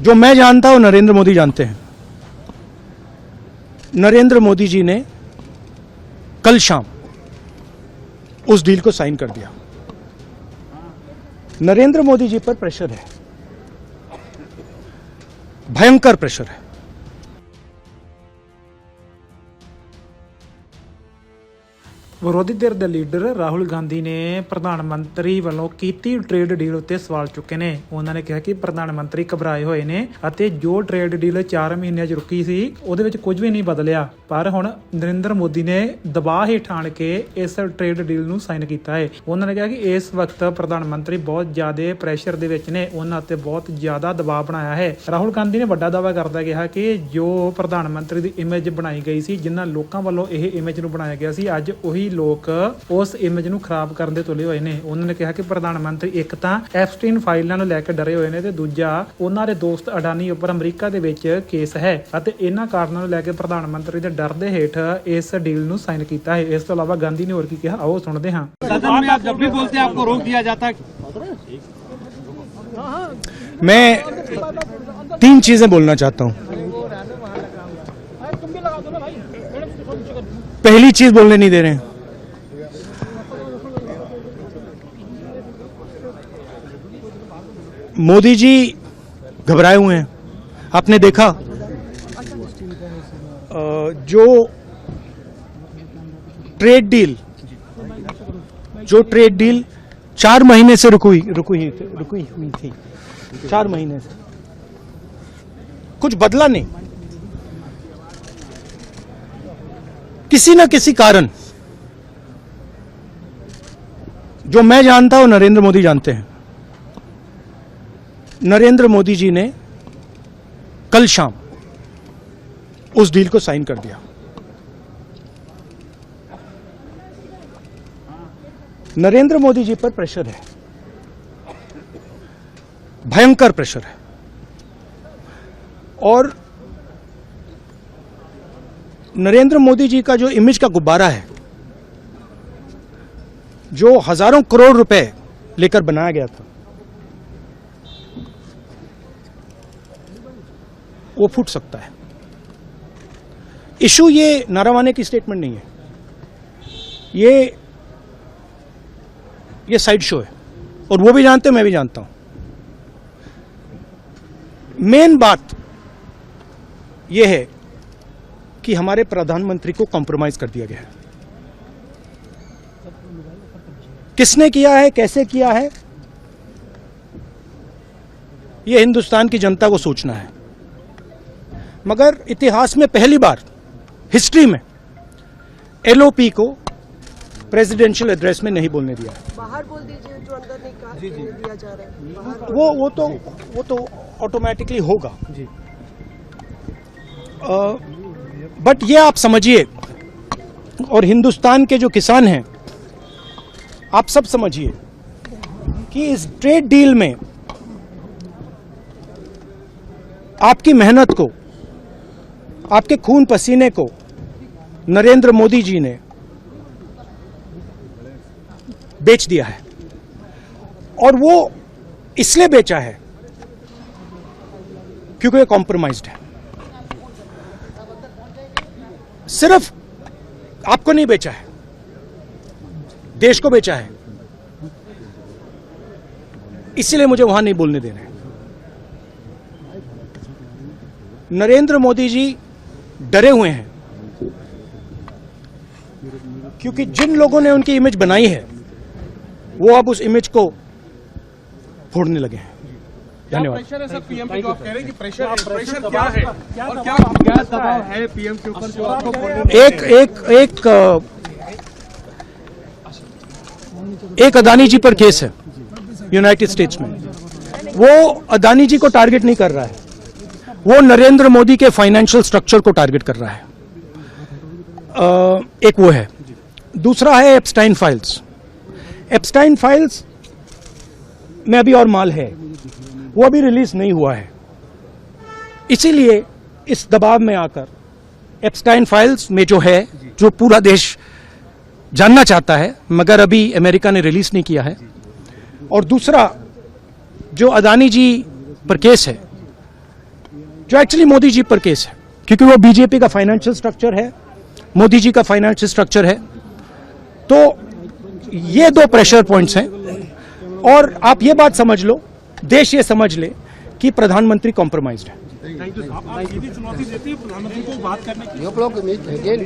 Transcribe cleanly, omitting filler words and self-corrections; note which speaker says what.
Speaker 1: जो मैं जानता हूं नरेंद्र मोदी जानते हैं। नरेंद्र मोदी जी ने कल शाम उस डील को साइन कर दिया। नरेंद्र मोदी जी पर प्रेशर है, भयंकर प्रेशर है।
Speaker 2: ਵਿਰੋਧੀ ਧਿਰ ਦੇ ਲੀਡਰ ਰਾਹੁਲ ਗਾਂਧੀ ਨੇ ਪ੍ਰਧਾਨ ਮੰਤਰੀ ਵੱਲੋਂ ਕੀਤੀ ਟ੍ਰੇਡ ਡੀਲ ਉੱਤੇ ਸਵਾਲ ਚੁੱਕੇ ਨੇ। ਉਹਨਾਂ ਨੇ ਕਿਹਾ ਕਿ ਪ੍ਰਧਾਨ ਮੰਤਰੀ ਘਬਰਾਏ ਹੋਏ ਨੇ ਅਤੇ ਜੋ ਟ੍ਰੇਡ ਡੀਲ 4 ਮਹੀਨਿਆਂ 'ਚ ਰੁਕੀ ਸੀ ਉਹਦੇ ਵਿੱਚ ਕੁਝ ਵੀ ਨਹੀਂ ਬਦਲਿਆ, ਪਰ ਹੁਣ ਨਰਿੰਦਰ ਮੋਦੀ ਨੇ ਦਬਾਅ ਹੇਠ ਆਣ ਕੇ ਇਸ ਟ੍ਰੇਡ ਡੀਲ ਨੂੰ ਸਾਈਨ ਕੀਤਾ ਹੈ। ਉਹਨਾਂ ਨੇ ਕਿਹਾ ਕਿ ਇਸ ਵਕਤ ਪ੍ਰਧਾਨ ਮੰਤਰੀ ਬਹੁਤ ਜ਼ਿਆਦਾ ਪ੍ਰੈਸ਼ਰ ਦੇ ਵਿੱਚ ਨੇ, ਉਹਨਾਂ ਉੱਤੇ ਬਹੁਤ ਜ਼ਿਆਦਾ ਦਬਾਅ ਬਣਾਇਆ ਹੈ। ਰਾਹੁਲ ਗਾਂਧੀ ਨੇ ਵੱਡਾ ਦਾਅਵਾ ਕਰਦਾ ਕਿਹਾ ਕਿ ਜੋ ਪ੍ਰਧਾਨ ਮੰਤਰੀ ਦੀ ਇਮੇਜ ਬਣਾਈ ਗਈ ਸੀ, ਜਿਨ੍ਹਾਂ ਲੋਕਾਂ ਵੱਲੋਂ ਇਹ ਇਮੇਜ ਨੂੰ ਬਣਾਇਆ ਗਿਆ ਸੀ, ਅੱਜ ਉਹੀ ਲੋਕ ਉਸ ਇਮੇਜ ਨੂੰ ਖਰਾਬ ਕਰਨ ਦੇ ਤੁਲੇ ਹੋਏ ਨੇ। ਉਹਨਾਂ ਨੇ ਕਿਹਾ ਕਿ ਪ੍ਰਧਾਨ ਮੰਤਰੀ ਇੱਕ ਤਾਂ ਐਪਸਟੀਨ ਫਾਈਲਾਂ ਨੂੰ ਲੈ ਕੇ ਡਰੇ ਹੋਏ ਨੇ ਤੇ ਦੂਜਾ ਉਹਨਾਂ ਦੇ ਦੋਸਤ ਅਡਾਨੀ ਉੱਪਰ ਅਮਰੀਕਾ ਦੇ ਵਿੱਚ ਕੇਸ ਹੈ ਅਤੇ ਇਹਨਾਂ ਕਾਰਨਾਂ ਨੂੰ ਲੈ ਕੇ ਪ੍ਰਧਾਨ ਮੰਤਰੀ ਦੇ ਡਰ ਦੇ ਹੇਠ ਇਸ ਡੀਲ ਨੂੰ ਸਾਈਨ ਕੀਤਾ ਹੈ। ਇਸ ਤੋਂ ਇਲਾਵਾ ਗਾਂਧੀ ਨੇ ਹੋਰ ਕੀ ਕਿਹਾ, ਆਓ ਸੁਣਦੇ ਹਾਂ।
Speaker 3: सदन में आप जब भी बोलते हैं आपको रोक दिया जाता है।
Speaker 1: मैं 3 चीजें बोलना चाहता हूं। पहली चीज बोलने नहीं दे रहे हैं। मोदी जी घबराए हुए हैं। आपने देखा जो ट्रेड डील 4 महीने से रुकी हुई थी। 4 महीने से कुछ बदला नहीं। किसी न किसी कारण, जो मैं जानता हूं नरेंद्र मोदी जानते हैं। नरेंद्र मोदी जी ने कल शाम उस डील को साइन कर दिया। नरेंद्र मोदी जी पर प्रेशर है, भयंकर प्रेशर है। और नरेंद्र मोदी जी का जो इमेज का गुब्बारा है, जो हजारों करोड़ रुपए लेकर बनाया गया था, वो फूट सकता है। इशू ये नारावाने की स्टेटमेंट नहीं है, ये साइड शो है और वो भी जानते हैं, मैं भी जानता हूं। मेन बात यह है कि हमारे प्रधानमंत्री को कॉम्प्रोमाइज कर दिया गया है। किसने किया है, कैसे किया है, यह हिंदुस्तान की जनता को सोचना है। मगर इतिहास में पहली बार हिस्ट्री में एलओपी को प्रेसिडेंशियल एड्रेस में नहीं बोलने दिया। बाहर बोल दीजिए, जो अंदर नहीं कहा दिया जा रहा है वो तो ऑटोमेटिकली होगा जी। बट ये आप समझिए, और हिंदुस्तान के जो किसान हैं, आप सब समझिए कि इस ट्रेड डील में आपकी मेहनत को, आपके खून पसीने को नरेंद्र मोदी जी ने बेच दिया है। और वो इसलिए बेचा है क्योंकि ये कॉम्प्रोमाइज्ड है। सिर्फ आपको नहीं बेचा है, देश को बेचा है। इसीलिए मुझे वहां नहीं बोलने दे रहे। नरेंद्र मोदी जी डरे हुए हैं क्योंकि जिन लोगों ने उनकी इमेज बनाई है, वो अब उस इमेज को फोड़ने लगे हैं। धन्यवाद।
Speaker 3: प्रेशर है सर पीएम पे, जो आप कह रहे हैं कि प्रेशर क्या है और क्या दबाव है पीएम के ऊपर जो आपको
Speaker 1: एक अदानी जी पर केस है यूनाइटेड स्टेट्स में। वो अदानी जी को टारगेट नहीं कर रहा है, वो नरेंद्र मोदी के फाइनेंशियल स्ट्रक्चर को टारगेट कर रहा है। एक वो है। दूसरा है एप्स्टाइन फाइल्स। एप्स्टाइन फाइल्स में अभी और माल है, वो अभी रिलीज नहीं हुआ है। इसीलिए इस दबाव में आकर एप्स्टाइन फाइल्स में जो है, जो पूरा देश जानना चाहता है, मगर अभी अमेरिका ने रिलीज नहीं किया है। और दूसरा जो अदानी जी पर केस है, जो एक्चुअली मोदी जी पर केस है, क्योंकि वो बीजेपी का फाइनेंशियल स्ट्रक्चर है, मोदी जी का फाइनेंशियल स्ट्रक्चर है। तो ये दो प्रेशर पॉइंट्स हैं, और आप ये बात समझ लो, देश ये समझ ले कि प्रधानमंत्री कॉम्प्रोमाइज्ड है।
Speaker 3: Thank you. आप सीधी चुनौती देती है प्रधानमंत्री को बात करने की।
Speaker 4: You block me again.